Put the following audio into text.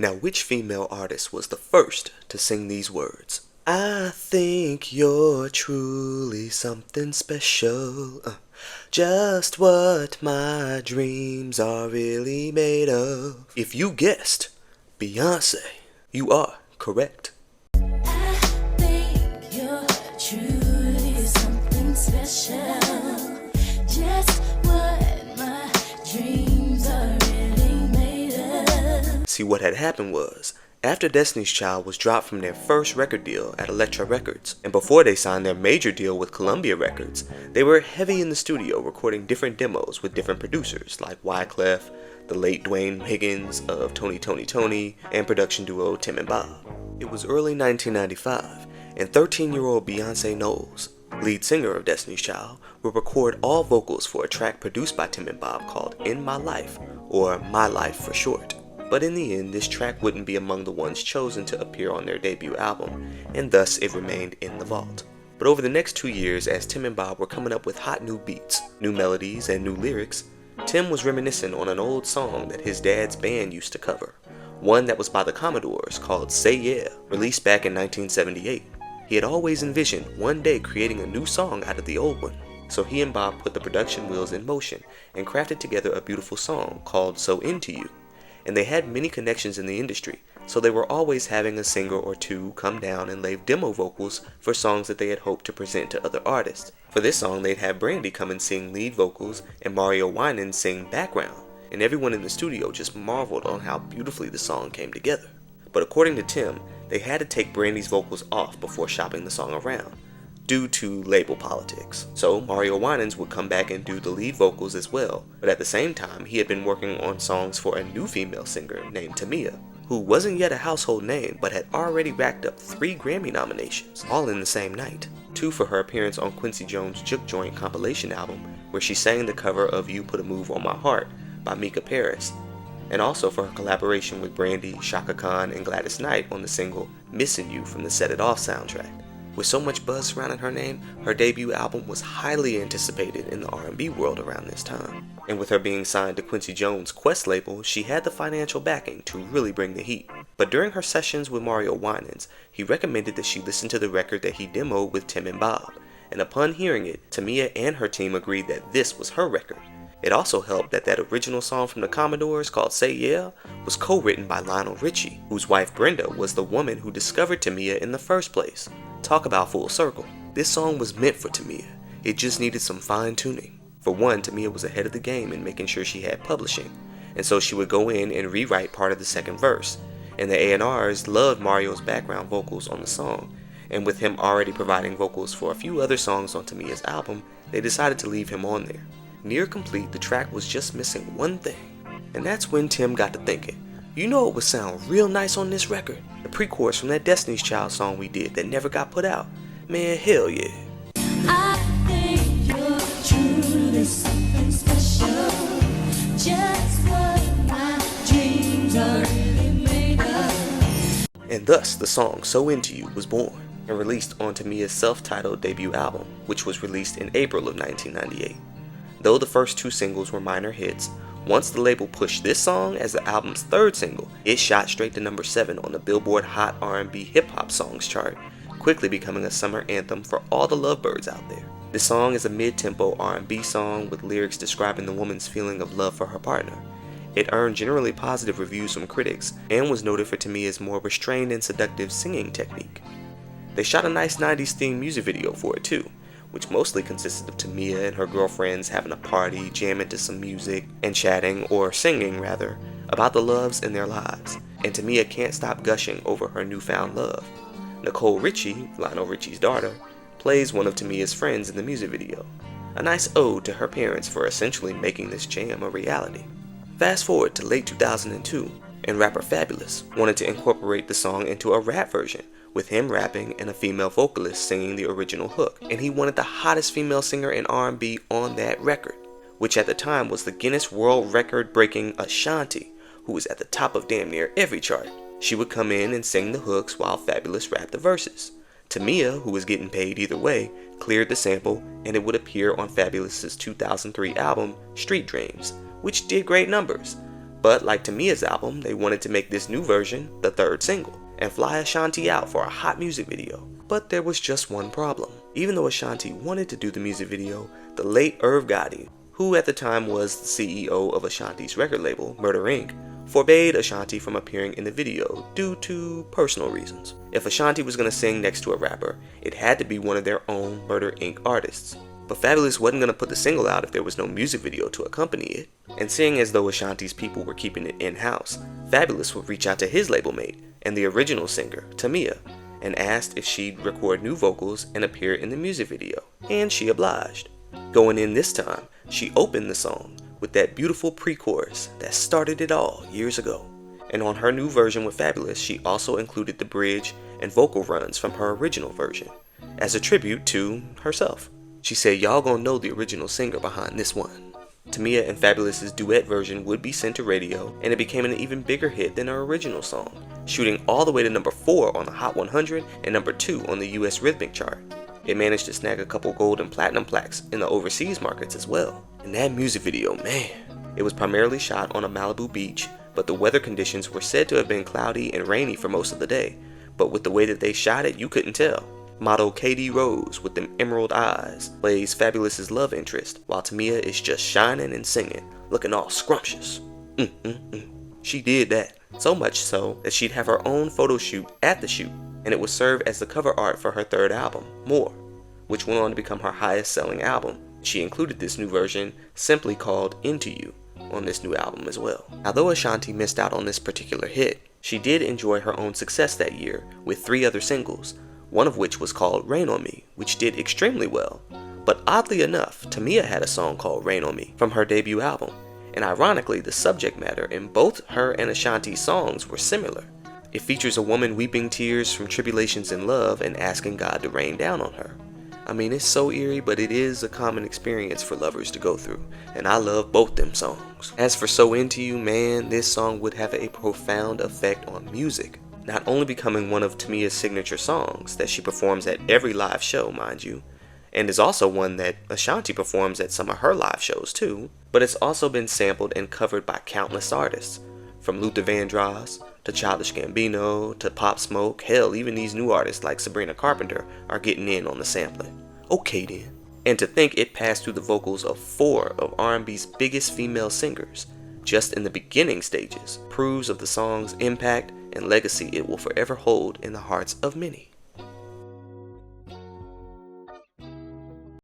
Now, which female artist was the first to sing these words? I think you're truly something special, just what my dreams are really made of. If you guessed Beyonce, you are correct. I think you're truly something special, just what my dreams are really made of. See, what had happened was, after Destiny's Child was dropped from their first record deal at Elektra Records, and before they signed their major deal with Columbia Records, they were heavy in the studio recording different demos with different producers like Wyclef, the late Dwayne Higgins of Tony, and production duo Tim and Bob. It was early 1995, and 13-year-old Beyonce Knowles, lead singer of Destiny's Child, would record all vocals for a track produced by Tim and Bob called In My Life, or My Life for short. But in the end, this track wouldn't be among the ones chosen to appear on their debut album, and thus it remained in the vault. But over the next 2 years, as Tim and Bob were coming up with hot new beats, new melodies, and new lyrics, Tim was reminiscing on an old song that his dad's band used to cover, one that was by the Commodores called Say Yeah, released back in 1978. He had always envisioned one day creating a new song out of the old one, so he and Bob put the production wheels in motion and crafted together a beautiful song called So Into You. And they had many connections in the industry, so they were always having a singer or two come down and lay demo vocals for songs that they had hoped to present to other artists. For this song, they'd have Brandy come and sing lead vocals and Mario Winans sing background, and everyone in the studio just marveled on how beautifully the song came together. But according to Tim, they had to take Brandy's vocals off before shopping the song around, due to label politics. So Mario Winans would come back and do the lead vocals as well, but at the same time he had been working on songs for a new female singer named Tamia, who wasn't yet a household name but had already racked up 3 Grammy nominations, all in the same night. 2 for her appearance on Quincy Jones' Juke Joint compilation album, where she sang the cover of You Put a Move on My Heart by Mika Paris, and also for her collaboration with Brandy, Shaka Khan, and Gladys Knight on the single Missing You from the Set It Off soundtrack. With so much buzz surrounding her name, her debut album was highly anticipated in the R&B world around this time. And with her being signed to Quincy Jones' Quest label, she had the financial backing to really bring the heat. But during her sessions with Mario Winans, he recommended that she listen to the record that he demoed with Tim and Bob, and upon hearing it, Tamia and her team agreed that this was her record. It also helped that original song from the Commodores called Say Yeah was co-written by Lionel Richie, whose wife Brenda was the woman who discovered Tamia in the first place. Talk about full circle. This song was meant for Tamia. It just needed some fine tuning. For one, Tamia was ahead of the game in making sure she had publishing, and so she would go in and rewrite part of the second verse. And the A&Rs loved Mario's background vocals on the song, and with him already providing vocals for a few other songs on Tamia's album, they decided to leave him on there. Near complete, the track was just missing one thing, and that's when Tim got to thinking, you know what would sound real nice on this record? The pre-chorus from that Destiny's Child song we did that never got put out. Man, hell yeah. I think you're truly something special, just what my dreams are really made of. And thus, the song So Into You was born and released on Tamia's self-titled debut album, which was released in April of 1998. Though the first 2 singles were minor hits, once the label pushed this song as the album's 3rd single, it shot straight to number 7 on the Billboard Hot R&B Hip Hop Songs chart, quickly becoming a summer anthem for all the lovebirds out there. This song is a mid-tempo R&B song with lyrics describing the woman's feeling of love for her partner. It earned generally positive reviews from critics and was noted for Tamia's more restrained and seductive singing technique. They shot a nice 90s themed music video for it too, which mostly consisted of Tamia and her girlfriends having a party, jamming to some music, and chatting, or singing rather, about the loves in their lives, and Tamia can't stop gushing over her newfound love. Nicole Richie, Lionel Richie's daughter, plays one of Tamia's friends in the music video, a nice ode to her parents for essentially making this jam a reality. Fast forward to late 2002, and rapper Fabolous wanted to incorporate the song into a rap version, with him rapping and a female vocalist singing the original hook, and he wanted the hottest female singer in R&B on that record, which at the time was the Guinness World Record breaking Ashanti, who was at the top of damn near every chart. She would come in and sing the hooks while Fabolous rapped the verses. Tamia, who was getting paid either way, cleared the sample, and it would appear on Fabolous's 2003 album Street Dreams, which did great numbers. But like Tamia's album, they wanted to make this new version the third single, and fly Ashanti out for a hot music video. But there was just one problem. Even though Ashanti wanted to do the music video, the late Irv Gotti, who at the time was the CEO of Ashanti's record label, Murder Inc., forbade Ashanti from appearing in the video due to personal reasons. If Ashanti was going to sing next to a rapper, it had to be one of their own Murder Inc. artists. But Fabolous wasn't going to put the single out if there was no music video to accompany it. And seeing as though Ashanti's people were keeping it in-house, Fabolous would reach out to his label mate and the original singer, Tamia, and asked if she'd record new vocals and appear in the music video, and she obliged. Going in this time, she opened the song with that beautiful pre-chorus that started it all years ago. And on her new version with Fabolous, she also included the bridge and vocal runs from her original version, as a tribute to herself. She said, "Y'all gonna know the original singer behind this one." Tamia and Fabolous's duet version would be sent to radio, and it became an even bigger hit than her original song, shooting all the way to number 4 on the Hot 100 and number 2 on the US Rhythmic chart. It managed to snag a couple gold and platinum plaques in the overseas markets as well. And that music video, man, it was primarily shot on a Malibu beach, but the weather conditions were said to have been cloudy and rainy for most of the day, but with the way that they shot it, you couldn't tell. Model Katie Rose with them emerald eyes plays Fabolous's love interest, while Tamia is just shining and singing, looking all scrumptious. She did that. So much so that she'd have her own photo shoot at the shoot, and it would serve as the cover art for her third album, More, which went on to become her highest selling album. She included this new version, simply called Into You, on this new album as well. Although Ashanti missed out on this particular hit, she did enjoy her own success that year with 3 other singles, one of which was called Rain on Me, which did extremely well. But oddly enough, Tamia had a song called Rain on Me from her debut album, and ironically the subject matter in both her and Ashanti's songs were similar. It features a woman weeping tears from tribulations in love and asking God to rain down on her. I mean, it's so eerie, but it is a common experience for lovers to go through, and I love both them songs. As for So Into You, man, this song would have a profound effect on music, not only becoming one of Tamia's signature songs that she performs at every live show, mind you, and is also one that Ashanti performs at some of her live shows too, but it's also been sampled and covered by countless artists, from Luther Vandross to Childish Gambino to Pop Smoke. Hell, even these new artists like Sabrina Carpenter are getting in on the sampling. Okay then. And to think it passed through the vocals of 4 of R&B's biggest female singers just in the beginning stages proves of the song's impact and legacy it will forever hold in the hearts of many.